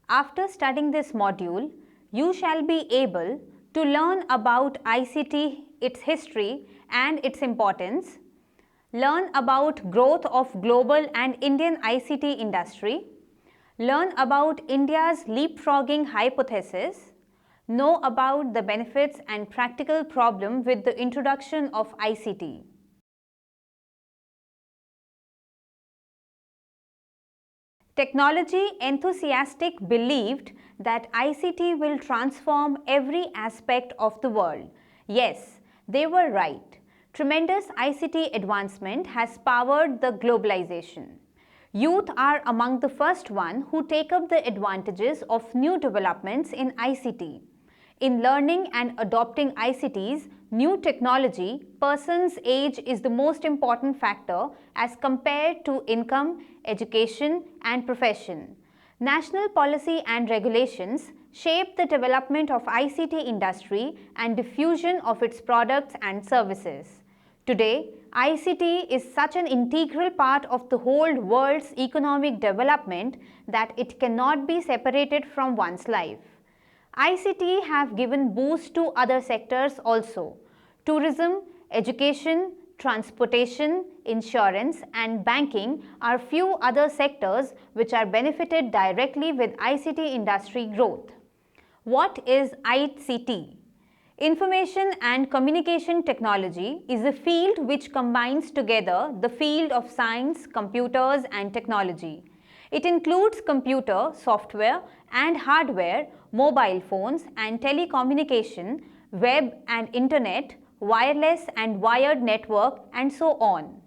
After studying this module, you shall be able to learn about ICT, its history and its importance, learn about growth of global and Indian ICT industry, learn about India's leapfrogging hypothesis, know about the benefits and practical problem with the introduction of ICT. Technology enthusiastic believed that ICT will transform every aspect of the world. Yes, they were right. Tremendous ICT advancement has powered the globalization. Youth are among the first one who take up the advantages of new developments in ICT. In learning and adopting ICTs, new technology, person's age is the most important factor as compared to income, education and profession. National policy and regulations shape the development of ICT industry and diffusion of its products and services. Today, ICT is such an integral part of the whole world's economic development that it cannot be separated from one's life. ICT have given boost to other sectors also. Tourism, education, transportation, insurance and banking are few other sectors which are benefited directly with ICT industry growth. What is ICT? Information and communication technology is a field which combines together the field of science, computers and technology. It includes computer, software and hardware, mobile phones and telecommunication, web and internet, wireless and wired network and so on.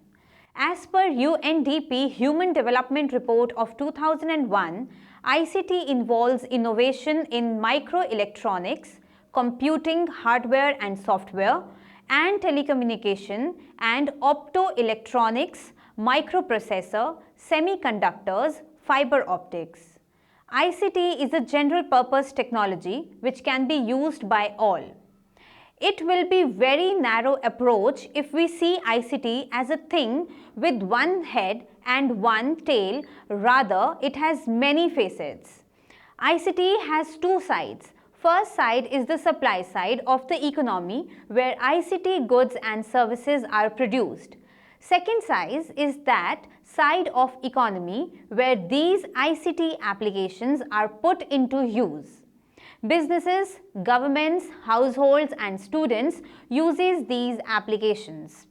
As per UNDP Human Development Report of 2001, ICT involves innovation in microelectronics, computing hardware and software, and telecommunication and optoelectronics, microprocessor, semiconductors, fiber optics. ICT is a general purpose technology which can be used by all. It will be very narrow approach if we see ICT as a thing with one head and one tail, rather it has many facets. ICT has two sides. First side is the supply side of the economy where ICT goods and services are produced. Second side is that side of economy where these ICT applications are put into use. Businesses, governments, households and students uses these applications.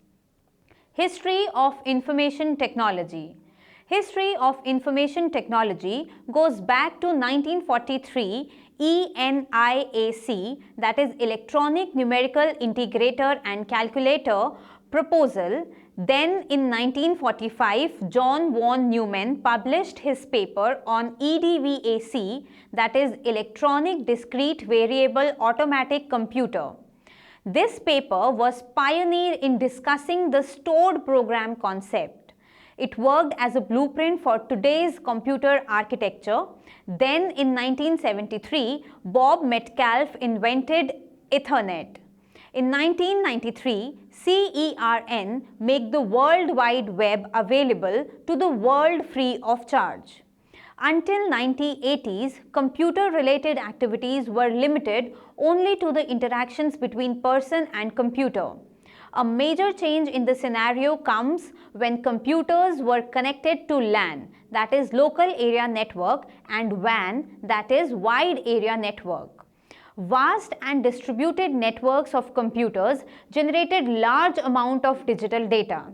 History of information technology. History of information technology goes back to 1943 ENIAC, that is Electronic Numerical Integrator and Calculator proposal. Then in 1945, John von Neumann published his paper on EDVAC, that is Electronic Discrete Variable Automatic Computer. This paper was pioneer in discussing the stored program concept. It worked as a blueprint for today's computer architecture. Then in 1973, Bob Metcalfe invented Ethernet. In 1993, CERN made the World Wide Web available to the world free of charge. Until 1980s, computer-related activities were limited only to the interactions between person and computer. A major change in the scenario comes when computers were connected to LAN, that is Local Area Network, and WAN, that is Wide Area Network. Vast and distributed networks of computers generated large amount of digital data.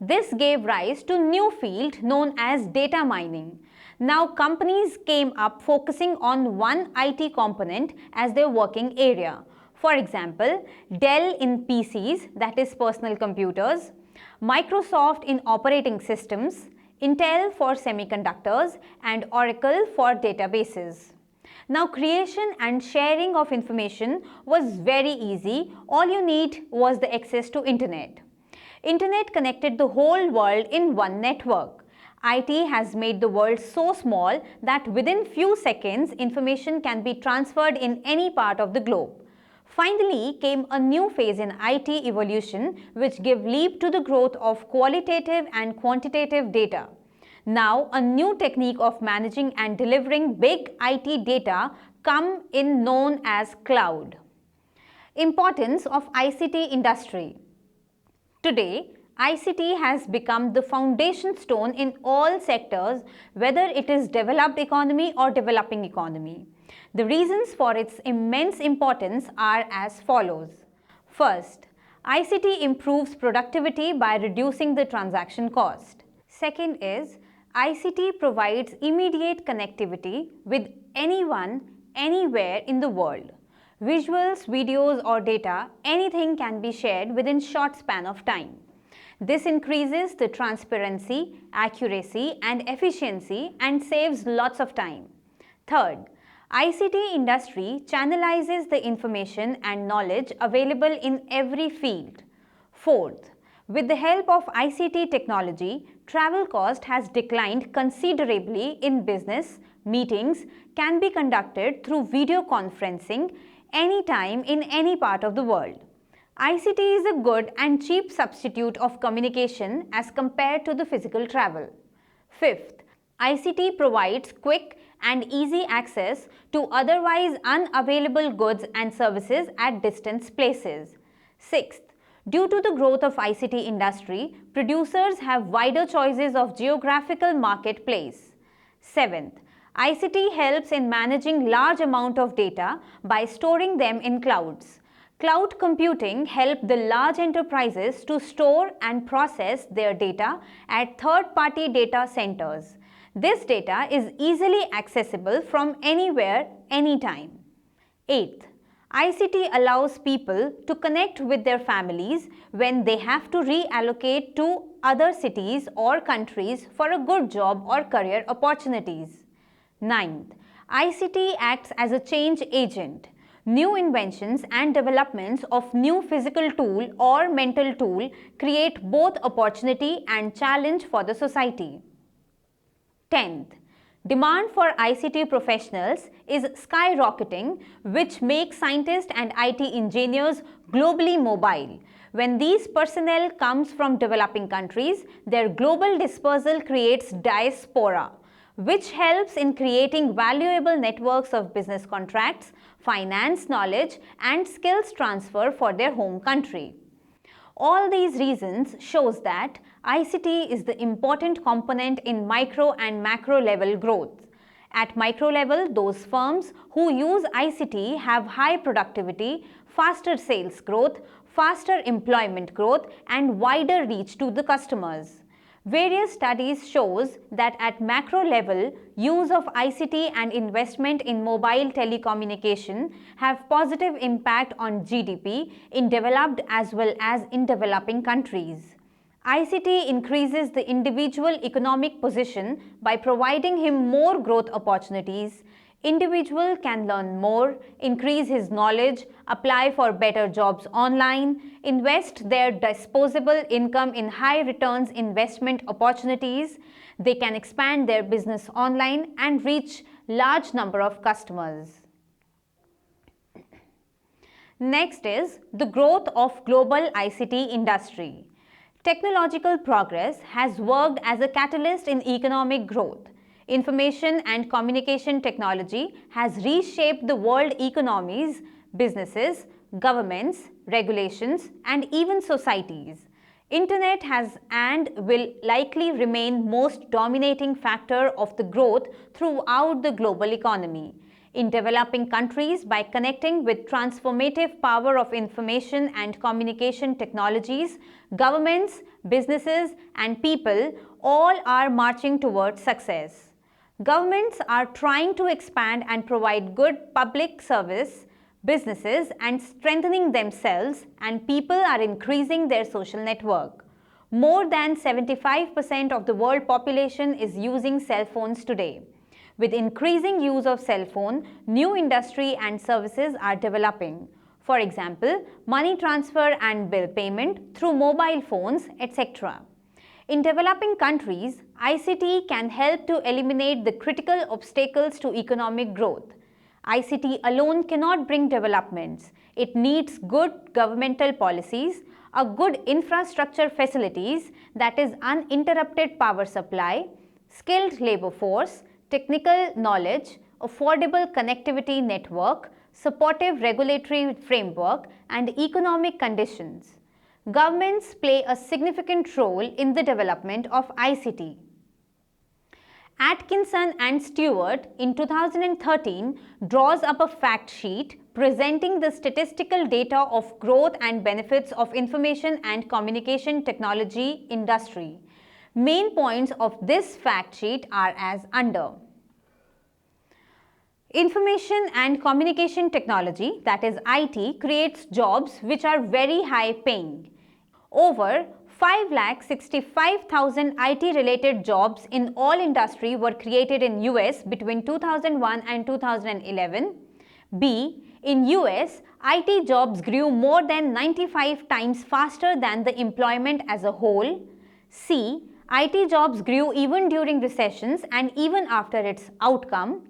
This gave rise to new field known as data mining. Now companies came up focusing on one IT component as their working area. For example, Dell in PCs, that is personal computers, Microsoft in operating systems, Intel for semiconductors, and Oracle for databases. Now creation and sharing of information was very easy. All you need was the access to internet. Internet connected the whole world in one network. IT has made the world so small that within few seconds information can be transferred in any part of the globe. Finally came a new phase in IT evolution which gave leap to the growth of qualitative and quantitative data. Now, a new technique of managing and delivering big IT data come in known as cloud. Importance of ICT industry. Today, ICT has become the foundation stone in all sectors, whether it is developed economy or developing economy. The reasons for its immense importance are as follows. First, ICT improves productivity by reducing the transaction cost. Second is, ICT provides immediate connectivity with anyone, anywhere in the world. Visuals, videos or data, anything can be shared within short span of time. This increases the transparency, accuracy and efficiency and saves lots of time. Third, ICT industry channelizes the information and knowledge available in every field. Fourth, with the help of ICT technology, travel cost has declined considerably in business. Meetings can be conducted through video conferencing anytime in any part of the world. ICT is a good and cheap substitute of communication as compared to the physical travel. Fifth, ICT provides quick and easy access to otherwise unavailable goods and services at distant places. Sixth, due to the growth of ICT industry, producers have wider choices of geographical marketplace. Seventh, ICT helps in managing large amount of data by storing them in clouds. Cloud computing helps the large enterprises to store and process their data at third-party data centers. This data is easily accessible from anywhere, anytime. Eighth, ICT allows people to connect with their families when they have to reallocate to other cities or countries for a good job or career opportunities. Ninth, ICT acts as a change agent. New inventions and developments of new physical tool or mental tool create both opportunity and challenge for the society. 10th, demand for ICT professionals is skyrocketing, which makes scientists and IT engineers globally mobile. When these personnel comes from developing countries, their global dispersal creates diaspora, which helps in creating valuable networks of business contracts, finance knowledge and skills transfer for their home country. All these reasons shows that ICT is the important component in micro and macro level growth. At micro level, those firms who use ICT have high productivity, faster sales growth, faster employment growth and wider reach to the customers. Various studies shows that at macro level, use of ICT and investment in mobile telecommunication have positive impact on GDP in developed as well as in developing countries. ICT increases the individual economic position by providing him more growth opportunities. Individual can learn more, increase his knowledge, apply for better jobs online, invest their disposable income in high returns investment opportunities. They can expand their business online and reach large number of customers. Next is the growth of global ICT industry. Technological progress has worked as a catalyst in economic growth. Information and communication technology has reshaped the world economies, businesses, governments, regulations, and even societies. Internet has and will likely remain most dominating factor of the growth throughout the global economy. In developing countries, by connecting with transformative power of information and communication technologies, governments, businesses, and people all are marching towards success. Governments are trying to expand and provide good public service, businesses and strengthening themselves, and people are increasing their social network. More than 75% of the world population is using cell phones today. With increasing use of cell phone, new industry and services are developing. For example, money transfer and bill payment through mobile phones, etc. In developing countries, ICT can help to eliminate the critical obstacles to economic growth. ICT alone cannot bring developments. It needs good governmental policies, a good infrastructure facilities, that is uninterrupted power supply, skilled labor force, technical knowledge, affordable connectivity network, supportive regulatory framework, and economic conditions. Governments play a significant role in the development of ICT. Atkinson and Stewart in 2013 draws up a fact sheet presenting the statistical data of growth and benefits of information and communication technology industry. Main points of this fact sheet are as under. Information and communication technology, that is IT, creates jobs which are very high paying. Over 5,65,000 IT-related jobs in all industry were created in US between 2001 and 2011. B. In US, IT jobs grew more than 95 times faster than the employment as a whole. C. IT jobs grew even during recessions and even after its outcome.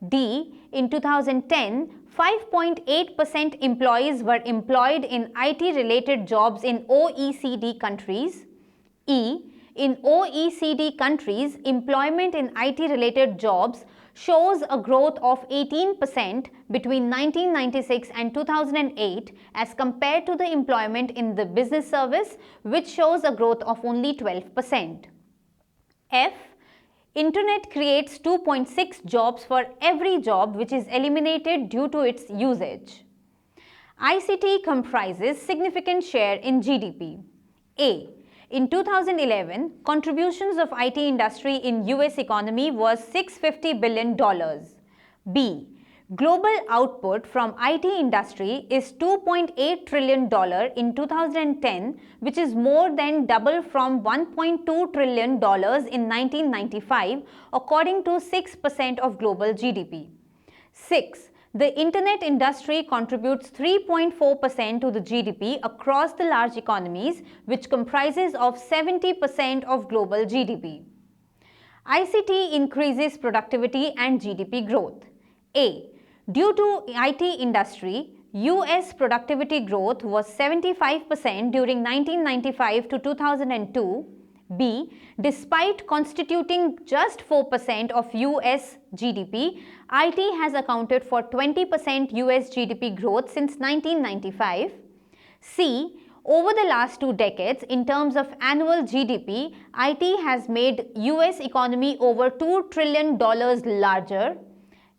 D. In 2010, 5.8% employees were employed in IT-related jobs in OECD countries. E. In OECD countries, employment in IT-related jobs shows a growth of 18% between 1996 and 2008 as compared to the employment in the business service, which shows a growth of only 12%. F. Internet creates 2.6 jobs for every job which is eliminated due to its usage. ICT comprises significant share in GDP. A. In 2011, contributions of IT industry in US economy was $650 billion. B. Global output from IT industry is $2.8 trillion in 2010, which is more than double from $1.2 trillion in 1995, according to 6% of global GDP. 6. The internet industry contributes 3.4% to the GDP across the large economies, which comprises of 70% of global GDP. ICT increases productivity and GDP growth. A. Due to IT industry, US productivity growth was 75% during 1995 to 2002. B. Despite constituting just 4% of US GDP, IT has accounted for 20% US GDP growth since 1995. C. Over the last 2 decades, in terms of annual GDP, IT has made US economy over $2 trillion larger.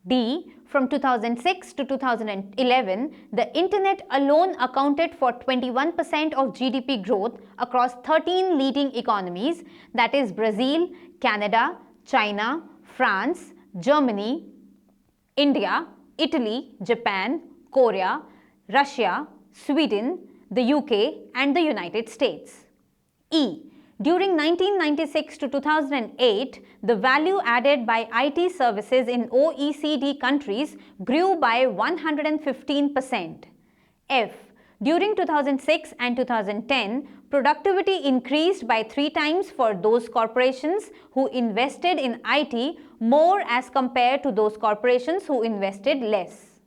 D. From 2006 to 2011, the internet alone accounted for 21% of GDP growth across 13 leading economies, that is Brazil, Canada, China, France, Germany, India, Italy, Japan, Korea, Russia, Sweden, the UK and the United States. E. During 1996 to 2008, the value added by IT services in OECD countries grew by 115%. F. During 2006 and 2010, productivity increased by 3 times for those corporations who invested in IT more as compared to those corporations who invested less.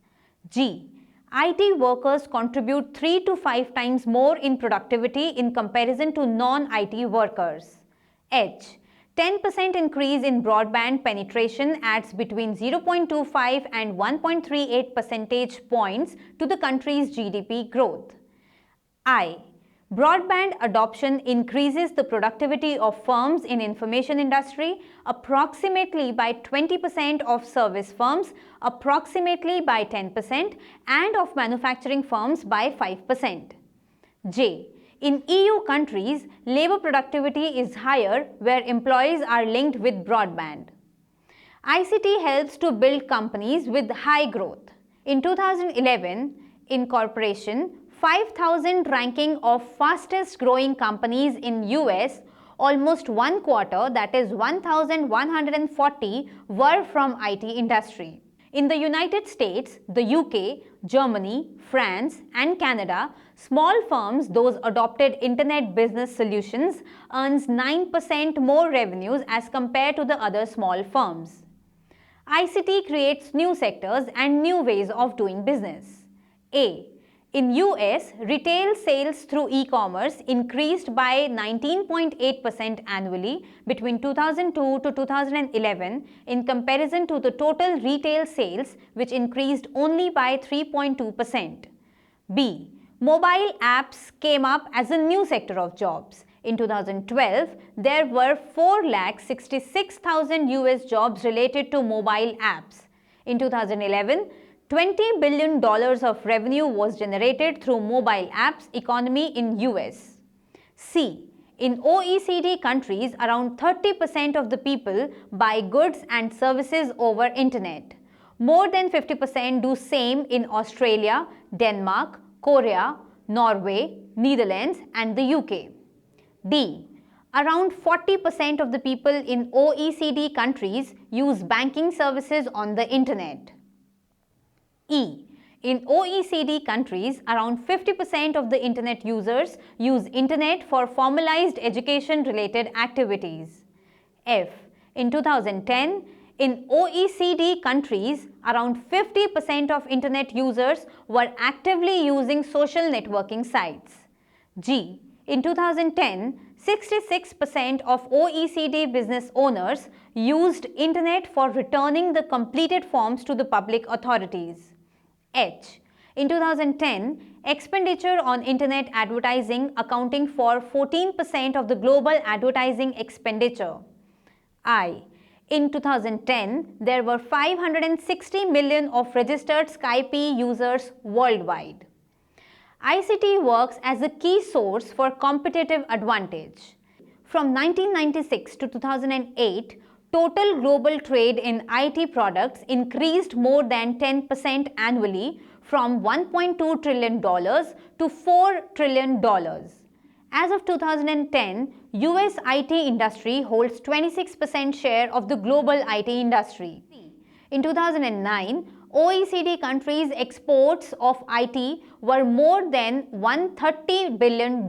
G. IT workers contribute 3 to 5 times more in productivity in comparison to non-IT workers. H. 10% increase in broadband penetration adds between 0.25 and 1.38 percentage points to the country's GDP growth. I. Broadband adoption increases the productivity of firms in information industry approximately by 20%, of service firms approximately by 10%, and of manufacturing firms by 5%. J. In EU countries, labor productivity is higher where employees are linked with broadband. ICT helps to build companies with high growth. In 2011, Incorporation 5,000 ranking of fastest growing companies in US, almost 1/4, that is 1,140, were from IT industry. In the United States, the UK, Germany, France and Canada, small firms, those adopted internet business solutions, earns 9% more revenues as compared to the other small firms. ICT creates new sectors and new ways of doing business. A. In US, retail sales through e-commerce increased by 19.8% annually between 2002 to 2011 in comparison to the total retail sales, which increased only by 3.2%. B. Mobile apps came up as a new sector of jobs. In 2012, there were 4,66,000 US jobs related to mobile apps. In 2011, $20 billion of revenue was generated through mobile apps economy in US. C. In OECD countries, around 30% of the people buy goods and services over internet. More than 50% do same in Australia, Denmark, Korea, Norway, Netherlands and the UK. D. Around 40% of the people in OECD countries use banking services on the internet. E. In OECD countries, around 50% of the internet users use internet for formalized education-related activities. F. In 2010, in OECD countries, around 50% of internet users were actively using social networking sites. G. In 2010, 66% of OECD business owners used internet for returning the completed forms to the public authorities. H. In 2010, expenditure on internet advertising accounting for 14% of the global advertising expenditure. I. In 2010, there were 560 million of registered Skype users worldwide. ICT works as a key source for competitive advantage. From 1996 to 2008, total global trade in IT products increased more than 10% annually from $1.2 trillion to $4 trillion. As of 2010, US IT industry holds 26% share of the global IT industry. In 2009, OECD countries' exports of IT were more than $130 billion.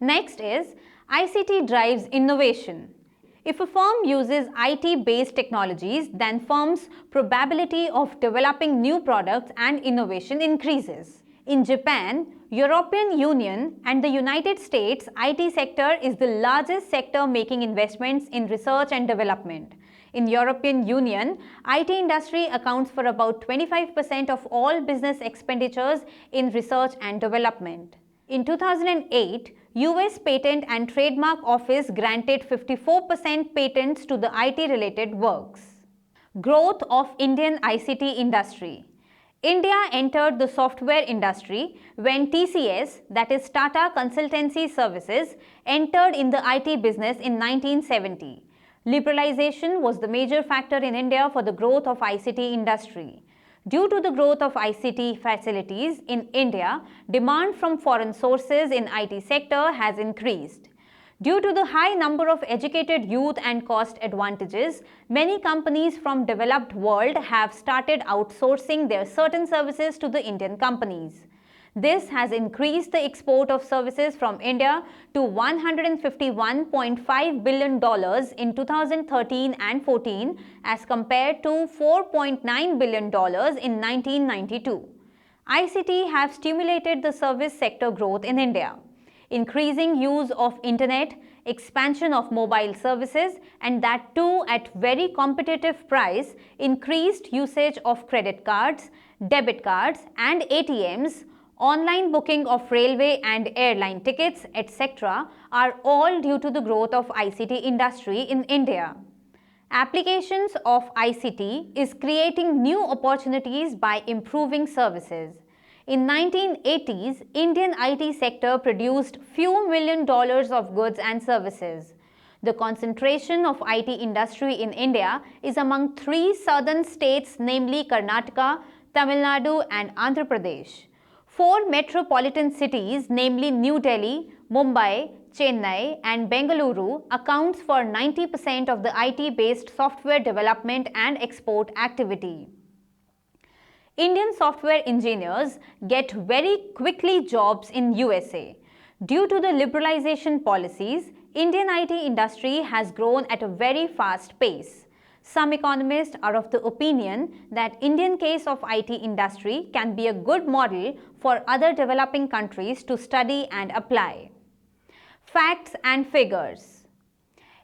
Next is ICT drives innovation. If a firm uses IT-based technologies, then firm's probability of developing new products and innovation increases. In Japan, European Union and the United States, IT sector is the largest sector making investments in research and development. In European Union, IT industry accounts for about 25% of all business expenditures in research and development. In 2008, US Patent and Trademark Office granted 54% patents to the IT-related works. Growth of Indian ICT industry. India entered the software industry when TCS, that is Tata Consultancy Services, entered in the IT business in 1970. Liberalization was the major factor in India for the growth of ICT industry. Due to the growth of ICT facilities in India, demand from foreign sources in IT sector has increased. Due to the high number of educated youth and cost advantages, many companies from developed world have started outsourcing their certain services to the Indian companies. This has increased the export of services from India to $151.5 billion in 2013 and 14 as compared to $4.9 billion in 1992. ICT have stimulated the service sector growth in India. Increasing use of internet, expansion of mobile services, and that too at very competitive price, increased usage of credit cards, debit cards and ATMs, online booking of railway and airline tickets, etc. are all due to the growth of ICT industry in India. Applications of ICT is creating new opportunities by improving services. In 1980s, Indian IT sector produced few million dollars of goods and services. The concentration of IT industry in India is among three southern states, namely Karnataka, Tamil Nadu and Andhra Pradesh. Four metropolitan cities, namely New Delhi, Mumbai, Chennai and Bengaluru, accounts for 90% of the IT-based software development and export activity. Indian software engineers get very quickly jobs in USA. Due to the liberalization policies, Indian IT industry has grown at a very fast pace. Some economists are of the opinion that Indian case of IT industry can be a good model for other developing countries to study and apply. Facts and figures.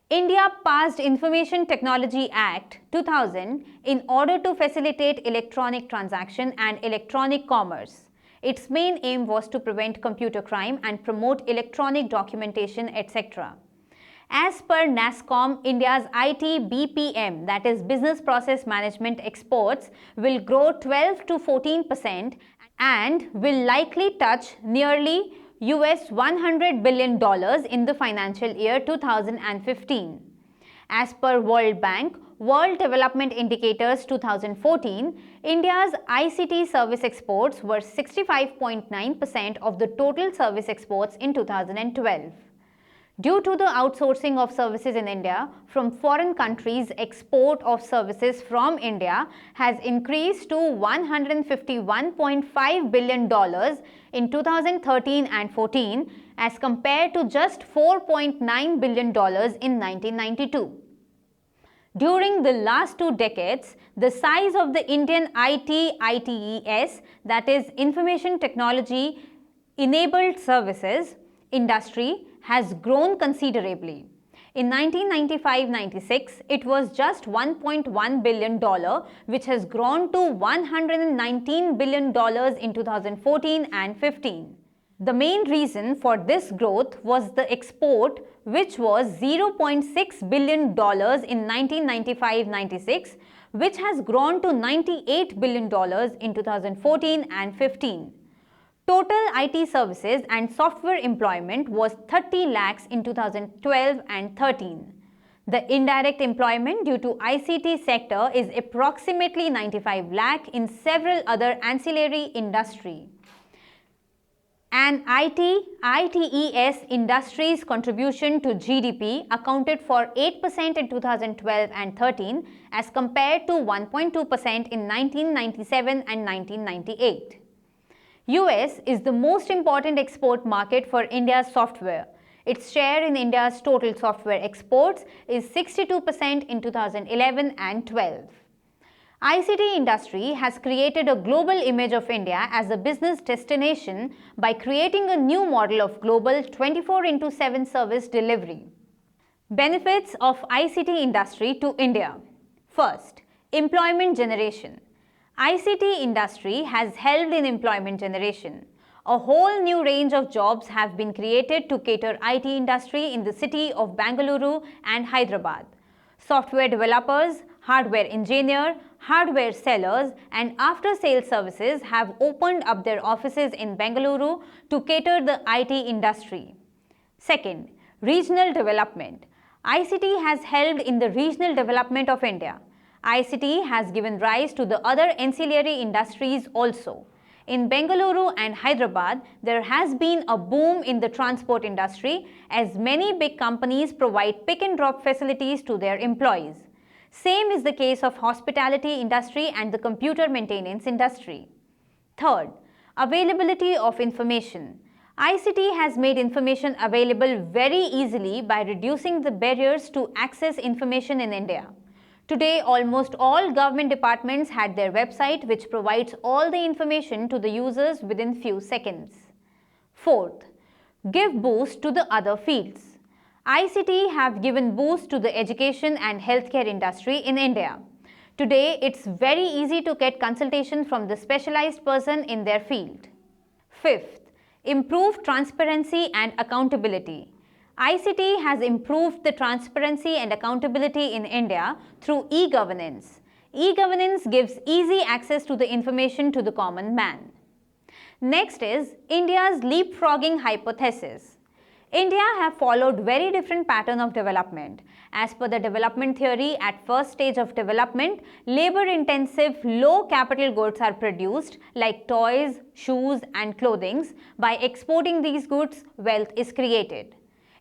India passed Information Technology Act 2000 in order to facilitate electronic transaction and electronic commerce. Its main aim was to prevent computer crime and promote electronic documentation, etc. As per NASSCOM, India's IT BPM, that is Business Process Management exports, will grow 12 to 14% and will likely touch nearly US $100 billion in the financial year 2015. As per World Bank, World Development Indicators 2014, India's ICT service exports were 65.9% of the total service exports in 2012. Due to the outsourcing of services in India from foreign countries, export of services from India has increased to $151.5 billion in 2013 and 14 as compared to just $4.9 billion in 1992. During the last 2 decades, the size of the Indian ITES, that is Information Technology Enabled Services, industry has grown considerably. In 1995-96, it was just $1.1 billion, which has grown to $119 billion in 2014 and 15. The main reason for this growth was the export, which was $0.6 billion in 1995-96, which has grown to $98 billion in 2014 and 15. Total IT services and software employment was 30 lakhs in 2012 and 13. The indirect employment due to ICT sector is approximately 95 lakh in several other ancillary industry. And ITES industry's contribution to GDP accounted for 8% in 2012 and 13 as compared to 1.2% in 1997 and 1998. US is the most important export market for India's software. Its share in India's total software exports is 62% in 2011 and 12. ICT industry has created a global image of India as a business destination by creating a new model of global 24/7 service delivery. Benefits of ICT industry to India. First, employment generation. ICT industry has helped in employment generation. A whole new range of jobs have been created to cater IT industry in the city of Bengaluru and Hyderabad. Software developers, hardware engineer, hardware sellers and after-sales services have opened up their offices in Bengaluru to cater the IT industry. Second, regional development. ICT has helped in the regional development of India. ICT has given rise to the other ancillary industries also. In Bengaluru and Hyderabad, there has been a boom in the transport industry as many big companies provide pick and drop facilities to their employees. Same is the case of hospitality industry and the computer maintenance industry. Third, availability of information. ICT has made information available very easily by reducing the barriers to access information in India. Today, almost all government departments had their website which provides all the information to the users within few seconds. Fourth, give boost to the other fields. ICT have given boost to the education and healthcare industry in India. Today, it's very easy to get consultation from the specialized person in their field. Fifth, improve transparency and accountability. ICT has improved the transparency and accountability in India through e-governance. E-governance gives easy access to the information to the common man. Next is India's leapfrogging hypothesis. India have followed very different pattern of development. As per the development theory, at first stage of development, labor-intensive, low-capital goods are produced like toys, shoes and clothing. By exporting these goods, wealth is created.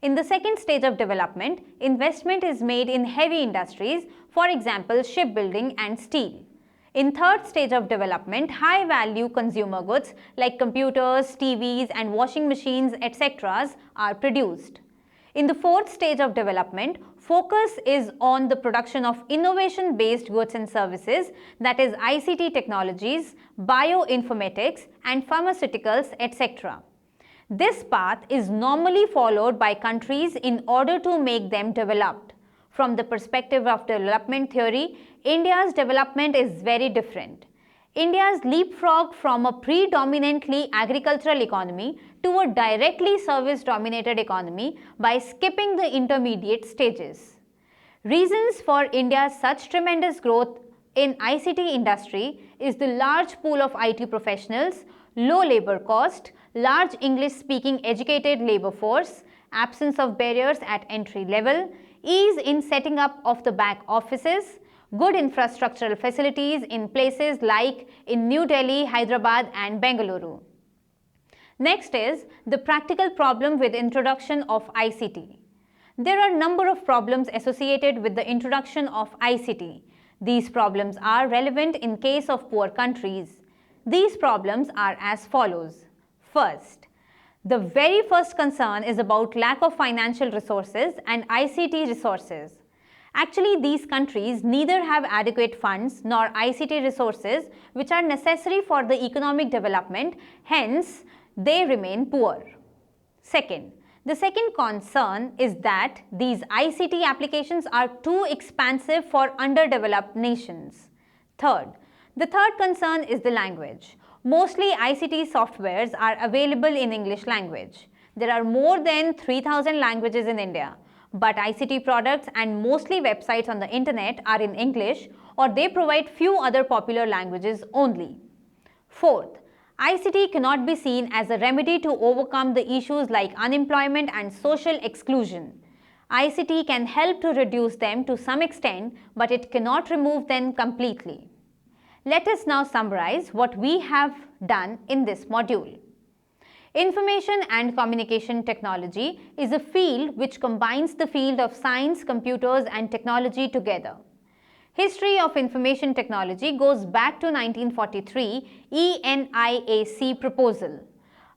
In the second stage of development, investment is made in heavy industries, for example, shipbuilding and steel. In third stage of development, high-value consumer goods like computers, TVs and washing machines, etc. are produced. In the fourth stage of development, focus is on the production of innovation-based goods and services, that is ICT technologies, bioinformatics and pharmaceuticals, etc. This path is normally followed by countries in order to make them developed. From the perspective of development theory, India's development is very different. India's leapfrog from a predominantly agricultural economy to a directly service-dominated economy by skipping the intermediate stages. Reasons for India's such tremendous growth in ICT industry is the large pool of IT professionals, low labor cost, large English-speaking educated labor force, absence of barriers at entry level, ease in setting up of the back offices, good infrastructural facilities in places like in New Delhi, Hyderabad and Bengaluru. Next is the practical problem with introduction of ICT. There are a number of problems associated with the introduction of ICT. These problems are relevant in case of poor countries. These problems are as follows. First, the very first concern is about lack of financial resources and ICT resources. Actually, these countries neither have adequate funds nor ICT resources which are necessary for the economic development, hence they remain poor. Second, the second concern is that these ICT applications are too expansive for underdeveloped nations. Third, the third concern is the language. Mostly ICT softwares are available in English language. There are more than 3,000 languages in India. But ICT products and mostly websites on the internet are in English or they provide few other popular languages only. Fourth, ICT cannot be seen as a remedy to overcome the issues like unemployment and social exclusion. ICT can help to reduce them to some extent, but it cannot remove them completely. Let us now summarize what we have done in this module. Information and communication technology is a field which combines the field of science, computers and technology together. History of information technology goes back to 1943 ENIAC proposal.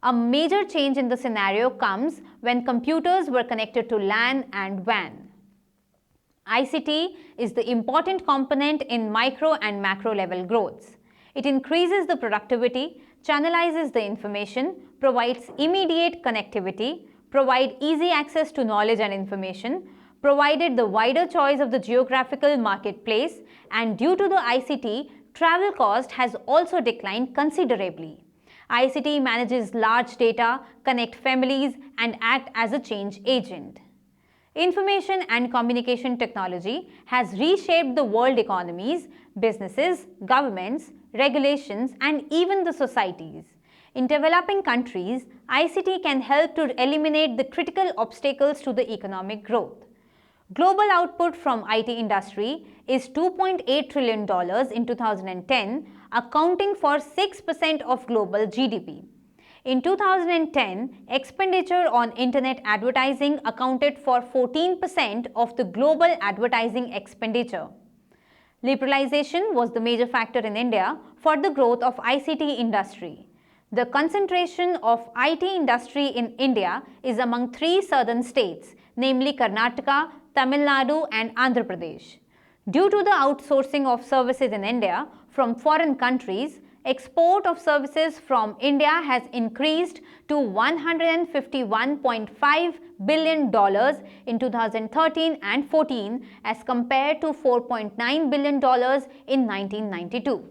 A major change in the scenario comes when computers were connected to LAN and WAN. ICT is the important component in micro and macro level growths. It increases the productivity, channelizes the information, provides immediate connectivity, provide easy access to knowledge and information, provided the wider choice of the geographical marketplace, and due to the ICT, travel cost has also declined considerably. ICT manages large data, connect families, and act as a change agent. Information and communication technology has reshaped the world economies, businesses, governments, regulations, and even the societies. In developing countries, ICT can help to eliminate the critical obstacles to the economic growth. Global output from IT industry is $2.8 trillion in 2010, accounting for 6% of global GDP. In 2010, expenditure on internet advertising accounted for 14% of the global advertising expenditure. Liberalization was the major factor in India for the growth of ICT industry. The concentration of IT industry in India is among 3 southern states, namely Karnataka, Tamil Nadu and Andhra Pradesh. Due to the outsourcing of services in India from foreign countries, export of services from India has increased to $151.5 billion in 2013 and 14 as compared to $4.9 billion in 1992.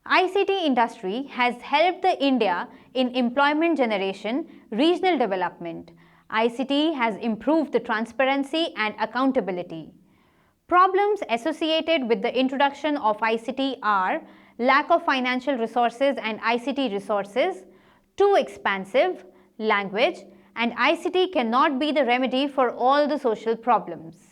ICT industry has helped the India in employment generation, regional development. ICT has improved the transparency and accountability. Problems associated with the introduction of ICT are lack of financial resources and ICT resources, too expansive, language, and ICT cannot be the remedy for all the social problems.